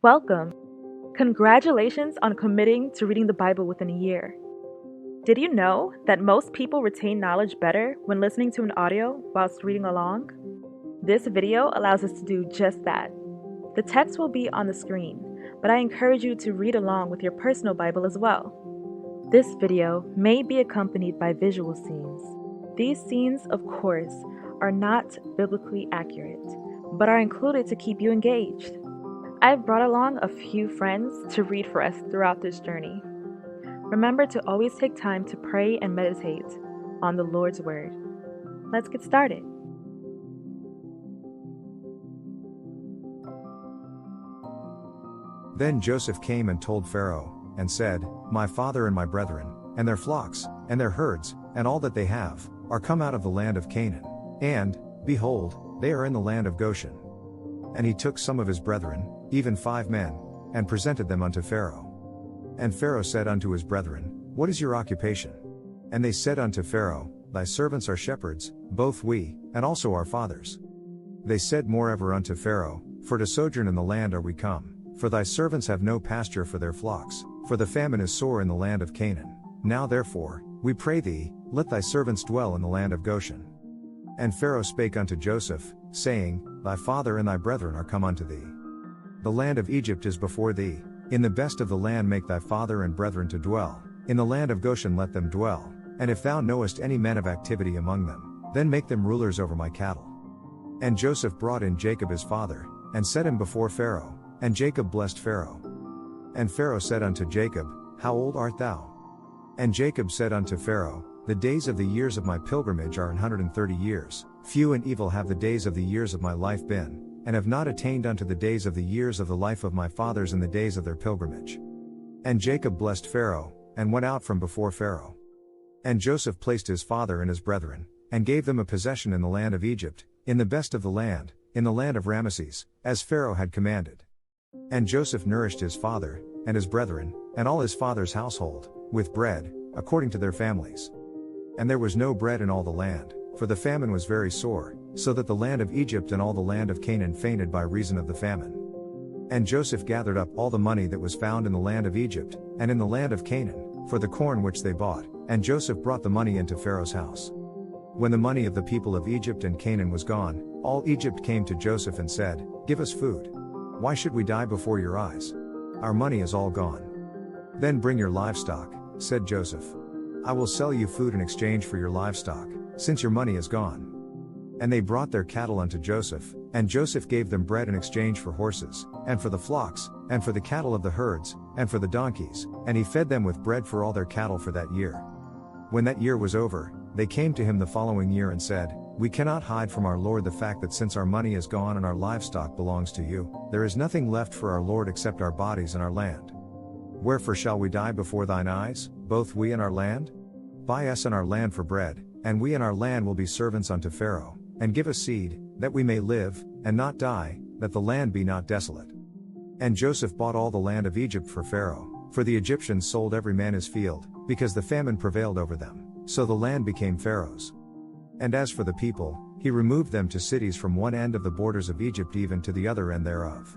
Welcome! Congratulations on committing to reading the Bible within a year. Did you know that most people retain knowledge better when listening to an audio whilst reading along? This video allows us to do just that. The text will be on the screen, but I encourage you to read along with your personal Bible as well. This video may be accompanied by visual scenes. These scenes, of course, are not biblically accurate, but are included to keep you engaged. I've brought along a few friends to read for us throughout this journey. Remember to always take time to pray and meditate on the Lord's Word. Let's get started. Then Joseph came and told Pharaoh, and said, My father and my brethren, and their flocks, and their herds, and all that they have, are come out of the land of Canaan. And, behold, they are in the land of Goshen. And he took some of his brethren, even 5 men, and presented them unto Pharaoh. And Pharaoh said unto his brethren, What is your occupation? And they said unto Pharaoh, Thy servants are shepherds, both we, and also our fathers. They said moreover unto Pharaoh, For to sojourn in the land are we come, for thy servants have no pasture for their flocks, for the famine is sore in the land of Canaan. Now therefore, we pray thee, let thy servants dwell in the land of Goshen. And Pharaoh spake unto Joseph, saying, Thy father and thy brethren are come unto thee. The land of Egypt is before thee. In the best of the land make thy father and brethren to dwell. In the land of Goshen let them dwell. And if thou knowest any men of activity among them, then make them rulers over my cattle. And Joseph brought in Jacob his father, and set him before Pharaoh. And Jacob blessed Pharaoh. And Pharaoh said unto Jacob, How old art thou? And Jacob said unto Pharaoh, The days of the years of my pilgrimage are 130 years. Few and evil have the days of the years of my life been, and have not attained unto the days of the years of the life of my fathers in the days of their pilgrimage. And Jacob blessed Pharaoh, and went out from before Pharaoh. And Joseph placed his father and his brethren, and gave them a possession in the land of Egypt, in the best of the land, in the land of Ramesses, as Pharaoh had commanded. And Joseph nourished his father, and his brethren, and all his father's household, with bread, according to their families. And there was no bread in all the land, for the famine was very sore, so that the land of Egypt and all the land of Canaan fainted by reason of the famine. And Joseph gathered up all the money that was found in the land of Egypt, and in the land of Canaan, for the corn which they bought, and Joseph brought the money into Pharaoh's house. When the money of the people of Egypt and Canaan was gone, all Egypt came to Joseph and said, Give us food. Why should we die before your eyes? Our money is all gone. Then bring your livestock, said Joseph. I will sell you food in exchange for your livestock, since your money is gone. And they brought their cattle unto Joseph, and Joseph gave them bread in exchange for horses, and for the flocks, and for the cattle of the herds, and for the donkeys, and he fed them with bread for all their cattle for that year. When that year was over, they came to him the following year and said, We cannot hide from our Lord the fact that since our money is gone and our livestock belongs to you, there is nothing left for our Lord except our bodies and our land. Wherefore shall we die before thine eyes, both we and our land? Buy us and our land for bread, and we and our land will be servants unto Pharaoh, and give us seed, that we may live, and not die, that the land be not desolate. And Joseph bought all the land of Egypt for Pharaoh, for the Egyptians sold every man his field, because the famine prevailed over them, so the land became Pharaoh's. And as for the people, he removed them to cities from one end of the borders of Egypt even to the other end thereof.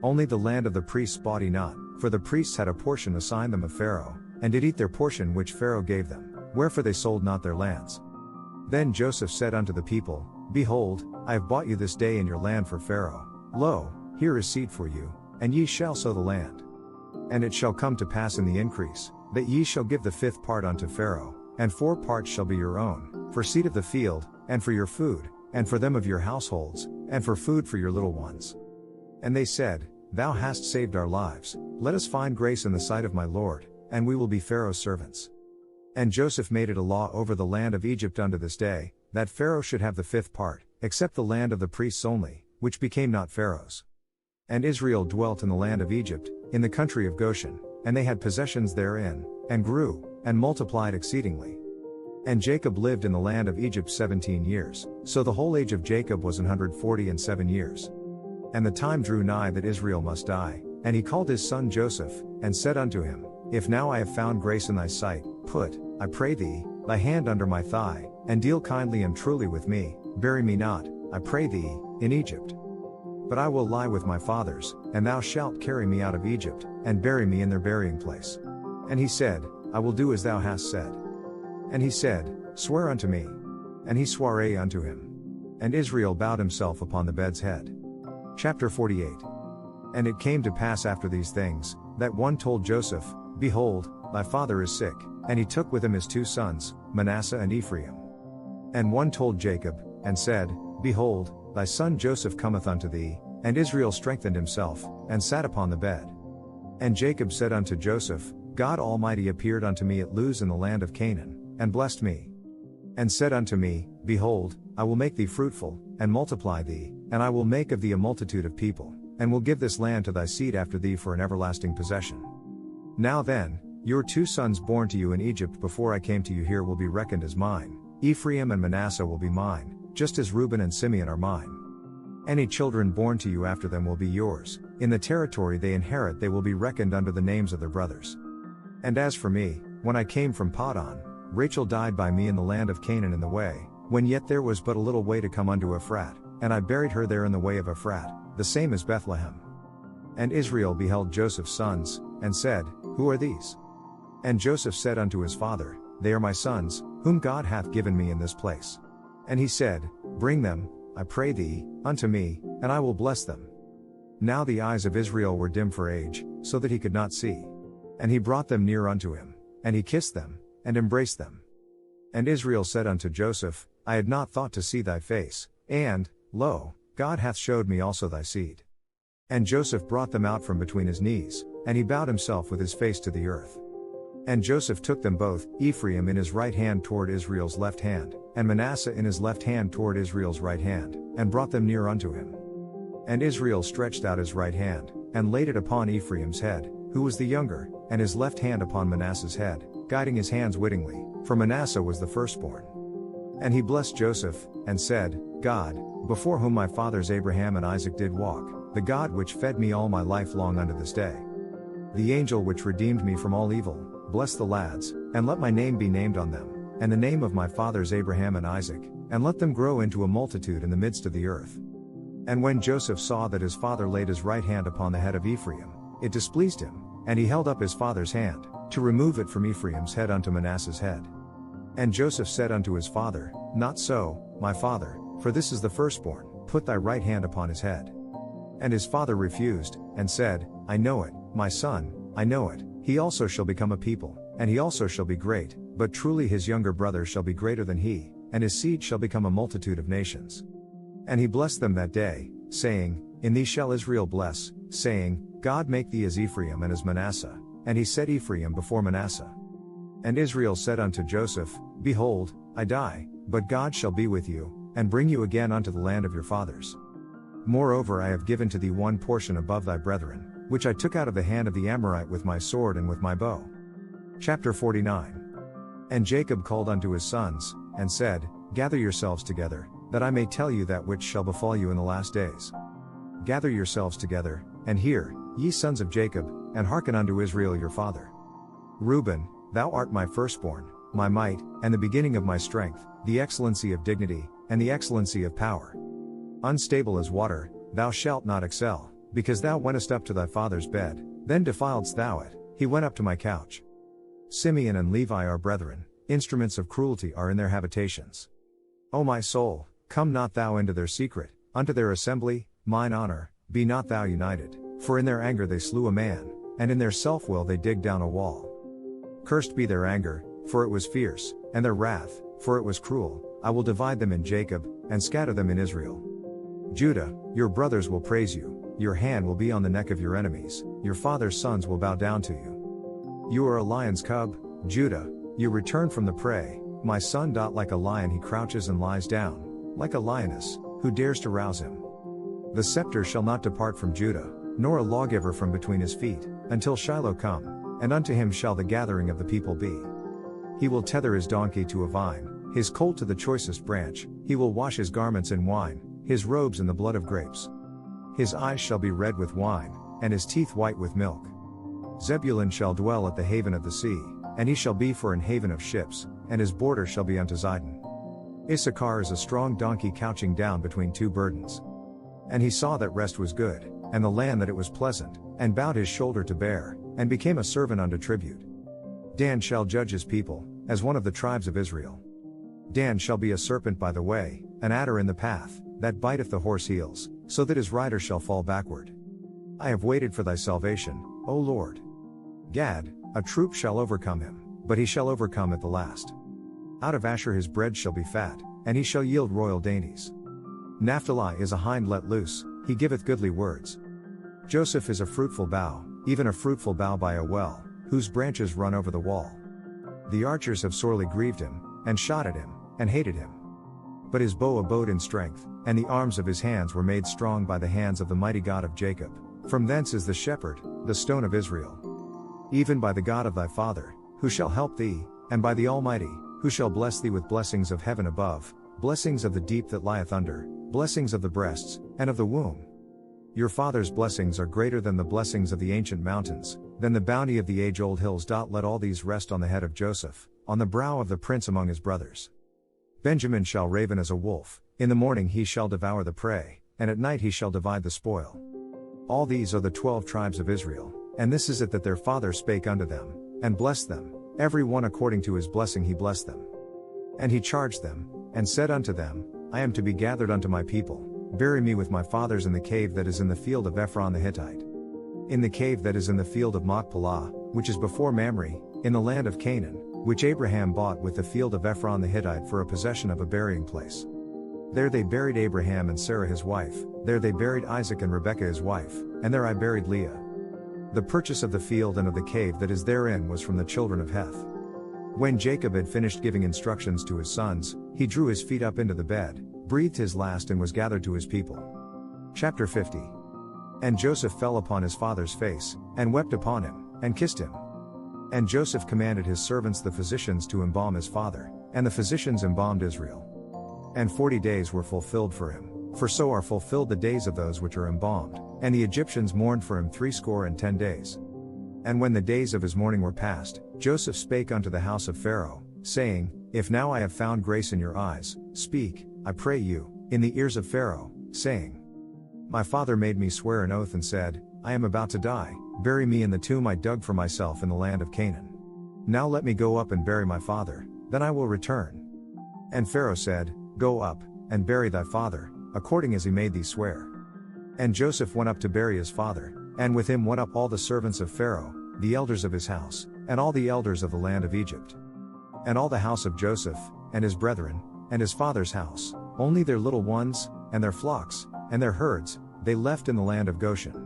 Only the land of the priests bought he not, for the priests had a portion assigned them of Pharaoh, and did eat their portion which Pharaoh gave them, wherefore they sold not their lands. Then Joseph said unto the people, Behold, I have bought you this day in your land for Pharaoh. Lo, here is seed for you, and ye shall sow the land. And it shall come to pass in the increase, that ye shall give the 5th part unto Pharaoh, and 4 parts shall be your own, for seed of the field, and for your food, and for them of your households, and for food for your little ones. And they said, Thou hast saved our lives, let us find grace in the sight of my Lord, and we will be Pharaoh's servants. And Joseph made it a law over the land of Egypt unto this day, that Pharaoh should have the 5th part, except the land of the priests only, which became not Pharaoh's. And Israel dwelt in the land of Egypt, in the country of Goshen, and they had possessions therein, and grew, and multiplied exceedingly. And Jacob lived in the land of Egypt 17 years, so the whole age of Jacob was 147 years. And the time drew nigh that Israel must die, and he called his son Joseph, and said unto him, If now I have found grace in thy sight, put, I pray thee, thy hand under my thigh, and deal kindly and truly with me, bury me not, I pray thee, in Egypt. but I will lie with my fathers, and thou shalt carry me out of Egypt, and bury me in their burying place. And he said, I will do as thou hast said. And he said, Swear unto me. And he sware unto him. And Israel bowed himself upon the bed's head. Chapter 48. And it came to pass after these things, that one told Joseph, Behold, thy father is sick, and he took with him his 2 sons, Manasseh and Ephraim. And one told Jacob, and said, Behold, thy son Joseph cometh unto thee, and Israel strengthened himself, and sat upon the bed. And Jacob said unto Joseph, God Almighty appeared unto me at Luz in the land of Canaan, and blessed me. And said unto me, Behold, I will make thee fruitful, and multiply thee, and I will make of thee a multitude of people, and will give this land to thy seed after thee for an everlasting possession. Now then, your 2 sons born to you in Egypt before I came to you here will be reckoned as mine, Ephraim and Manasseh will be mine, just as Reuben and Simeon are mine. Any children born to you after them will be yours, in the territory they inherit they will be reckoned under the names of their brothers. And as for me, when I came from Paddan, Rachel died by me in the land of Canaan in the way, when yet there was but a little way to come unto Ephrat, and I buried her there in the way of Ephrat, the same as Bethlehem. And Israel beheld Joseph's sons, and said, Who are these? And Joseph said unto his father, They are my sons, whom God hath given me in this place. And he said, Bring them, I pray thee, unto me, and I will bless them. Now the eyes of Israel were dim for age, so that he could not see. And he brought them near unto him, and he kissed them, and embraced them. And Israel said unto Joseph, I had not thought to see thy face, and, lo, God hath showed me also thy seed. And Joseph brought them out from between his knees, and he bowed himself with his face to the earth. And Joseph took them both, Ephraim in his right hand toward Israel's left hand, and Manasseh in his left hand toward Israel's right hand, and brought them near unto him. And Israel stretched out his right hand, and laid it upon Ephraim's head, who was the younger, and his left hand upon Manasseh's head, guiding his hands wittingly, for Manasseh was the firstborn. And he blessed Joseph, and said, God, before whom my fathers Abraham and Isaac did walk, the God which fed me all my life long unto this day. The angel which redeemed me from all evil, bless the lads, and let my name be named on them, and the name of my fathers Abraham and Isaac, and let them grow into a multitude in the midst of the earth. And when Joseph saw that his father laid his right hand upon the head of Ephraim, it displeased him, and he held up his father's hand, to remove it from Ephraim's head unto Manasseh's head. And Joseph said unto his father, Not so, my father, for this is the firstborn, put thy right hand upon his head. And his father refused, and said, I know it, my son, I know it, he also shall become a people, and he also shall be great, but truly his younger brother shall be greater than he, and his seed shall become a multitude of nations. And he blessed them that day, saying, In thee shall Israel bless, saying, God make thee as Ephraim and as Manasseh. And he set Ephraim before Manasseh. And Israel said unto Joseph, Behold, I die, but God shall be with you, and bring you again unto the land of your fathers. Moreover I have given to thee one portion above thy brethren, which I took out of the hand of the Amorite with my sword and with my bow. Chapter 49. And Jacob called unto his sons, and said, Gather yourselves together, that I may tell you that which shall befall you in the last days. Gather yourselves together, and hear, ye sons of Jacob, and hearken unto Israel your father. Reuben, thou art my firstborn, my might, and the beginning of my strength, the excellency of dignity, and the excellency of power. Unstable as water, thou shalt not excel, because thou wentest up to thy father's bed, then defiledst thou it, he went up to my couch. Simeon and Levi are brethren, instruments of cruelty are in their habitations. O my soul, come not thou into their secret, unto their assembly, mine honor, be not thou united, for in their anger they slew a man, and in their self-will they digged down a wall. Cursed be their anger, for it was fierce, and their wrath, for it was cruel. I will divide them in Jacob, and scatter them in Israel. Judah, your brothers will praise you, your hand will be on the neck of your enemies, your father's sons will bow down to you. You are a lion's cub, Judah, you return from the prey, my son. Like a lion he crouches and lies down, like a lioness, who dares to rouse him. The scepter shall not depart from Judah, nor a lawgiver from between his feet, until Shiloh come, and unto him shall the gathering of the people be. He will tether his donkey to a vine, his colt to the choicest branch, he will wash his garments in wine, his robes in the blood of grapes. His eyes shall be red with wine, and his teeth white with milk. Zebulun shall dwell at the haven of the sea, and he shall be for an haven of ships, and his border shall be unto Zidon. Issachar is a strong donkey couching down between two burdens. And he saw that rest was good, and the land that it was pleasant, and bowed his shoulder to bear, and became a servant unto tribute. Dan shall judge his people, as one of the tribes of Israel. Dan shall be a serpent by the way, an adder in the path, that biteth the horse heels, so that his rider shall fall backward. I have waited for thy salvation, O Lord. Gad, a troop shall overcome him, but he shall overcome at the last. Out of Asher his bread shall be fat, and he shall yield royal dainties. Naphtali is a hind let loose, he giveth goodly words. Joseph is a fruitful bough, even a fruitful bough by a well, whose branches run over the wall. The archers have sorely grieved him, and shot at him, and hated him. But his bow abode in strength, and the arms of his hands were made strong by the hands of the mighty God of Jacob. From thence is the shepherd, the stone of Israel. Even by the God of thy father, who shall help thee, and by the Almighty, who shall bless thee with blessings of heaven above, blessings of the deep that lieth under, blessings of the breasts, and of the womb. Your father's blessings are greater than the blessings of the ancient mountains, than the bounty of the age-old hills. Let all these rest on the head of Joseph, on the brow of the prince among his brothers. Benjamin shall raven as a wolf, in the morning he shall devour the prey, and at night he shall divide the spoil. All these are the 12 tribes of Israel, and this is it that their father spake unto them, and blessed them, every one according to his blessing he blessed them. And he charged them, and said unto them, I am to be gathered unto my people, bury me with my fathers in the cave that is in the field of Ephron the Hittite. In the cave that is in the field of Machpelah, which is before Mamre, in the land of Canaan, which Abraham bought with the field of Ephron the Hittite for a possession of a burying place. There they buried Abraham and Sarah his wife, there they buried Isaac and Rebekah his wife, and there I buried Leah. The purchase of the field and of the cave that is therein was from the children of Heth. When Jacob had finished giving instructions to his sons, he drew his feet up into the bed, breathed his last and was gathered to his people. Chapter 50. And Joseph fell upon his father's face, and wept upon him, and kissed him. And Joseph commanded his servants the physicians to embalm his father, and the physicians embalmed Israel. And 40 days were fulfilled for him, for so are fulfilled the days of those which are embalmed, and the Egyptians mourned for him 60 days. And when the days of his mourning were past, Joseph spake unto the house of Pharaoh, saying, If now I have found grace in your eyes, speak, I pray you, in the ears of Pharaoh, saying, My father made me swear an oath and said, I am about to die, bury me in the tomb I dug for myself in the land of Canaan. Now let me go up and bury my father, then I will return. And Pharaoh said, Go up, and bury thy father, according as he made thee swear. And Joseph went up to bury his father, and with him went up all the servants of Pharaoh, the elders of his house, and all the elders of the land of Egypt. And all the house of Joseph, and his brethren, and his father's house, only their little ones, and their flocks, and their herds, they left in the land of Goshen.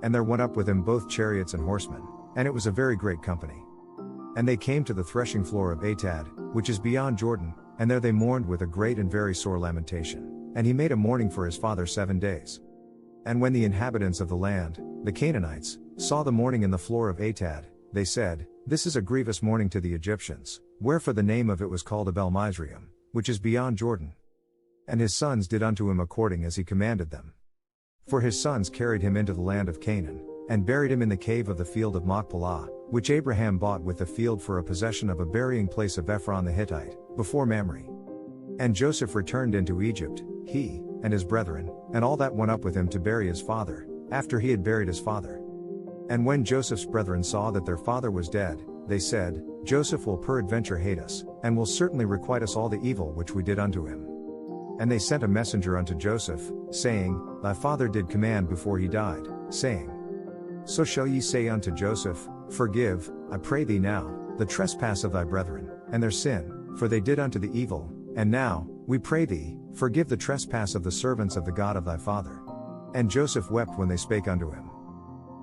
And there went up with him both chariots and horsemen, and it was a very great company. And they came to the threshing floor of Atad, which is beyond Jordan, and there they mourned with a great and very sore lamentation, and he made a mourning for his father 7 days. And when the inhabitants of the land, the Canaanites, saw the mourning in the floor of Atad, they said, This is a grievous mourning to the Egyptians, wherefore the name of it was called Abel Mizraim, which is beyond Jordan. And his sons did unto him according as he commanded them. For his sons carried him into the land of Canaan, and buried him in the cave of the field of Machpelah, which Abraham bought with the field for a possession of a burying place of Ephron the Hittite, before Mamre. And Joseph returned into Egypt, he, and his brethren, and all that went up with him to bury his father, after he had buried his father. And when Joseph's brethren saw that their father was dead, they said, Joseph will peradventure hate us, and will certainly requite us all the evil which we did unto him. And they sent a messenger unto Joseph, saying, Thy father did command before he died, saying, So shall ye say unto Joseph, Forgive, I pray thee now, the trespass of thy brethren, and their sin, for they did unto thee evil, and now, we pray thee, forgive the trespass of the servants of the God of thy father. And Joseph wept when they spake unto him.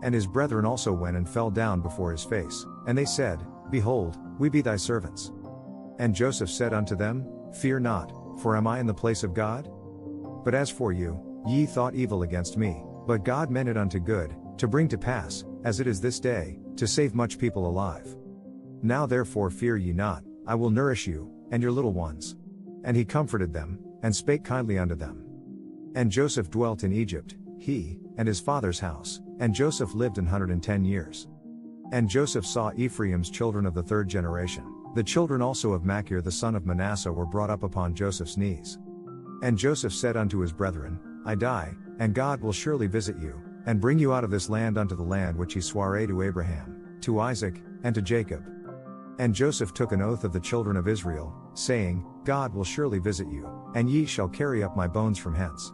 And his brethren also went and fell down before his face, and they said, Behold, we be thy servants. And Joseph said unto them, Fear not, for am I in the place of God? But as for you, ye thought evil against me, but God meant it unto good, to bring to pass, as it is this day, to save much people alive. Now therefore fear ye not, I will nourish you, and your little ones. And he comforted them, and spake kindly unto them. And Joseph dwelt in Egypt, he, and his father's house, and Joseph lived 110 years. And Joseph saw Ephraim's children of the 3rd generation, the children also of Machir the son of Manasseh were brought up upon Joseph's knees. And Joseph said unto his brethren, I die, and God will surely visit you, and bring you out of this land unto the land which he sware to Abraham, to Isaac, and to Jacob. And Joseph took an oath of the children of Israel, saying, God will surely visit you, and ye shall carry up my bones from hence.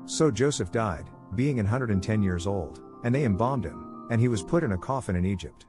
So Joseph died, being 110 years old, and they embalmed him, and he was put in a coffin in Egypt.